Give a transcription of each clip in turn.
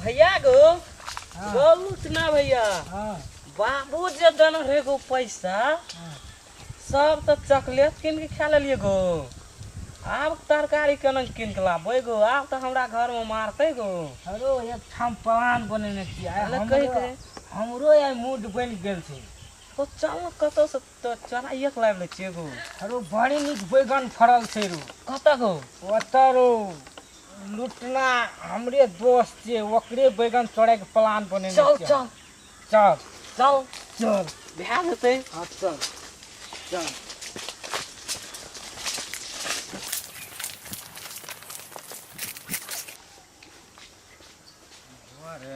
भैया गो हाँ। बोलूत ना भैया हाँ बाबू जे दन रहे गो पैसा सब तो चॉकलेट किन के खा लेलिए गो। आब तरकारी केना किन के लाबे गो। आब तो हमरा घर में मारते गो। अरे एक ठाम प्लान बनेने छियै अरे कहि के हमरो यार मूड बनि गेल छै। तो चल कतो से तो चढ़ाइए के लाबि ले छिए गो। अरे बड़ी नीक बैगन फड़ल छै रो। कत गो ओतऽ रो लुटना हमरे दोस्त छै ओकरे बैगन तोड़े के प्लान बनेने चल छियै। चल चल चल चल भए जेतै। हाँ चल चल अरे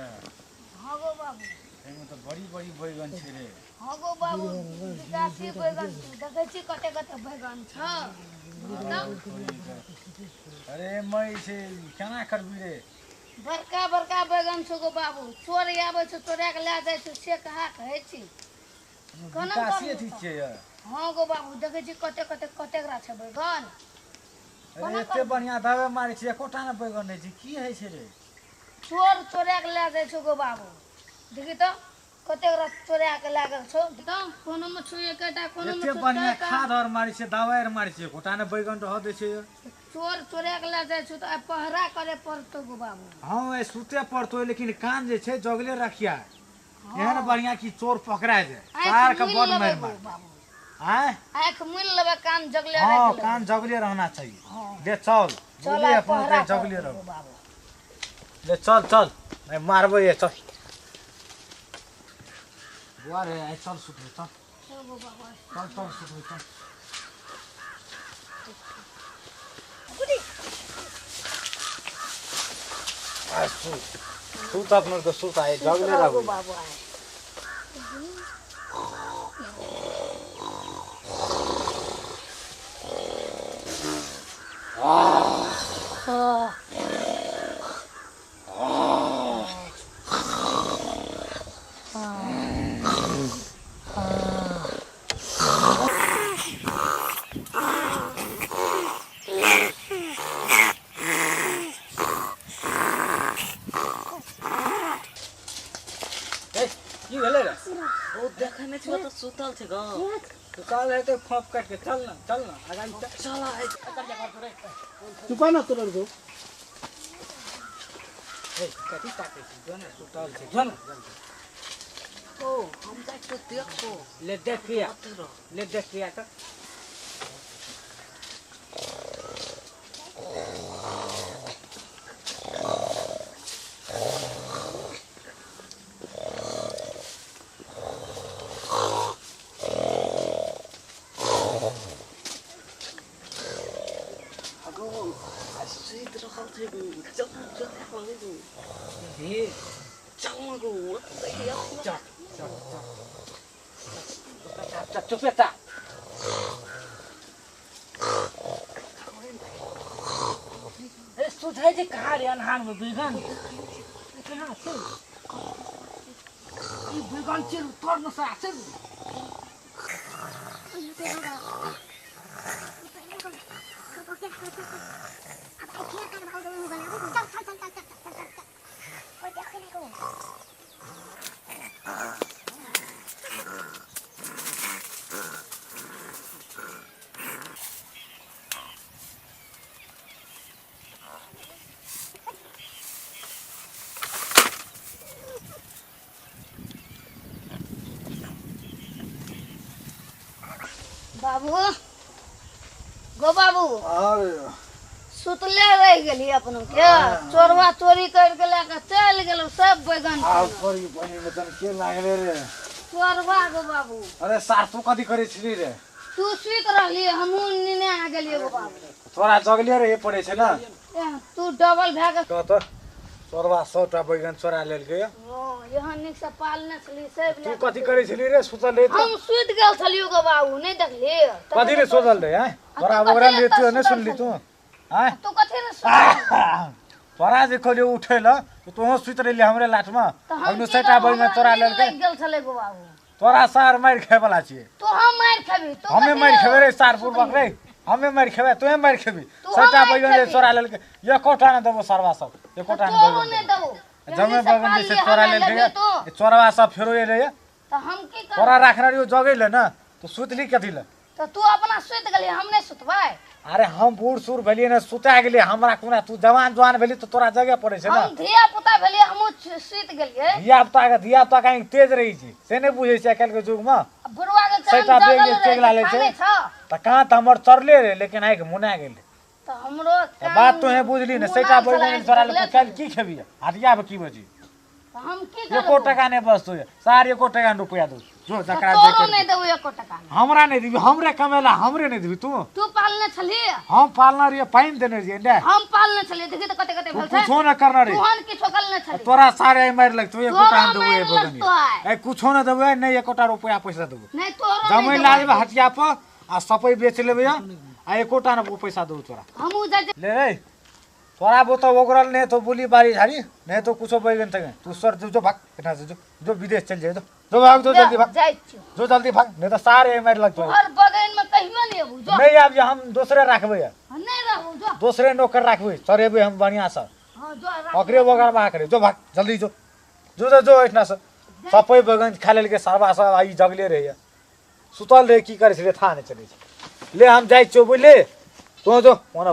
हाँ गो बाबू एमे तो बड़ी बड़ी बैगन छै रे। हाँ गो बाबू विकासी बैगन देखै छी कते कते बैगन छ। अरे मैं से केना करबी रे। बड़का बड़का बैगन छ गो बाबू। चोर आबै छ तोड़ा के ला जाइ छ से कहा कहै छी। कोना विकासी करबू ठीक छै यार। हाँ गो बाबू देखै छी कते कते कते गरा छ बैगन। अरे एते बढ़िया दवा मारै छै एकोटा ना बैगन नै छै की है छै रे। चोर तोड़ा के ला जाइ छ गो बाबू। देखि त कते गरा तोड़ा के ला गेल छ। त कोनो में छु एकटा कोनो में एते बढ़िया खाद और मारै छै दवाई और मारै छै एकोटा ना बैगन रह दै छै। चोर तोड़ा के ला जाइ छ त आइ पहरा करे पड़तो गो बाबू। हां ए सुते पड़तो लेकिन कान जे छै जगले रखिया। एहन बढ़िया की चोर पकड़ा जाए तार के बड मार मार। बाबू आय आँख मुन लेबे कान जगले हां रख लेबे। कान जगले रहना चाहिए। हाँ। दे चल चल बोली आइ अपन पहरा ते जगले कर रह। बाबू। ले चल चल मैं मारबो ये चल। बुआ रे आई चल सुत चल चल गो बाबू। चल चल सुत चल। गुडी आ सुत अपन तो सुत आए जगले रह। गो बाबू आए। हाँ ए की भेले रे। ओ देखै नै छियो तो सुतल छै गो। तो चल है तो खोप काट के चल ना आगामी चल। चल आइ चुपा ना तोड़ दो। ए कथि काटे छी जो ना सुतल छै जो ना। ओ हम जाय के देखो। ले देखिया ले देखिया तो गो सुइत रहल छै गो। चल चल गो ये चल गो चल चल चुप ता। ए सुधै जे कहाँ रे अनहार में बैगन कहाँ छै। ई बैगन छै तोर न सा छै। बाबू गो बाबू अरे सुतले रह गेली अपनो के। चोरवा चोरी कर के लेके चल गेलो सब बैगन आ परी बनी में तन के लागले रे। चोरवा गो बाबू। अरे सासू कथी करे छली रे। तू सुत रहली हमहू नीने आ गेलिए गो बाबू। तोरा जगले रे पड़े छै ना। तू डबल भए के तो तो चोरवा 100टा बैगन चोरा लेल के। यहाँ निक से पालने छली सब तू कथी करे छली रे सुतल रे। हम सुत गेल छलियो गो बाबू नहीं देखली। कथी रे सोचल रे हैं तोरा ओकरा ले तू नहीं सुनली तू हैं। तू कथी रे सुत तोरा जे कहलियो उठे ल तू हो सुत रहली हमरे लाठ में। हम 100टा बैगन चोरा लेल के गेल छले गो बाबू। तोरा सार मार खाए वाला छिए। तो हम मार खेबी तो हमें मार खेबे रे सार पूर्वक रे। हमें मार खेबे तोहे मार खेबी। 100टा बैगन चोरा लेल के ये कोठा न देबो सरवा सब ये कोठा न तो बैगन नहीं देबो। दबो जमे से बगन पाल जैसे लिया, चोरा हमें ले लेबे रहे तो। चोरवा सब फेरो रहे तो हम की कर तोरा रखना रहियो जगैले ना तो सुतली कथी ले तो तू अपना सुत गेली हम नहीं सुतबै अरे हम बूढ़ सूढ़ भेलिए ना सुता गेलिए हमरा कोना तू जवान जवान भेली तो तोरा जगह पड़े छै ना हम धिया पुता भेलियै हमहूँ सुत गेलियै धिया पुता कहीं तेज रही छी से नहीं बुझे छै आइ के युग में बुढ़वा के सैटा काम बेग जगल चेक ला ले रहे छै। छ त कहाँ त हमर चरले रहे लेकिन आइ के मुना गेले तो हमरो काम बात तो है बुझली ना सैटा बेग मुनाल तोरा चला ले कल की खेबी हटिया पे की बची तो हम की एको करब टका नहीं बचतो सार एको टका न रुपया दो जो जकरा जे तोरो कर नहीं देबो एको टका हमरा नहीं दिबी हमरे कमेला हमरे नहीं दिबी तू तू पालने छली हम पालना रहिए पाइन देने रहिए ने हम पालने छली देखी तो कते कते तू भेल छै कुछो न करना रही तुहन की ठोकलने छली तोरा सारे मार लग तू एको तोरा टाइम देबो मारि ए बगनी लगतो है। ए कुछो न देबो नहीं एको टा रुपया पैसा देबो नहीं तोरो जमै नहीं ला देबो देबे हटिया पर आ सपै बेच लेबे आ एको टा न पैसा देबो तोरा हमहूँ जाय ले रे तोरा वो तो ओगरल नहीं तो बोली बारी झाड़ी नहीं तो कुछो बैगन तक तू सर जो भाग इतना से जो विदेश चल जाए जो भाग जो जल्दी भाग जाय छियो जो जल्दी भाग नहीं तो सारे मार लगतो तोहर बगन में कहियो नहीं अबू जो नहीं आब जे हम दूसरे रखबे नहीं रहू जो दूसरे नौकर रखबे चरेबे हम बढ़िया से हां जो राख। ओकरे बगर बा करे जो भाग जल्दी जो इतना से सपै बगन खा लेल के सरवा सब आई जगले रहे सुतल रहे की करे छले था नहीं चले ले हम जाय छो बोले तो जो मोना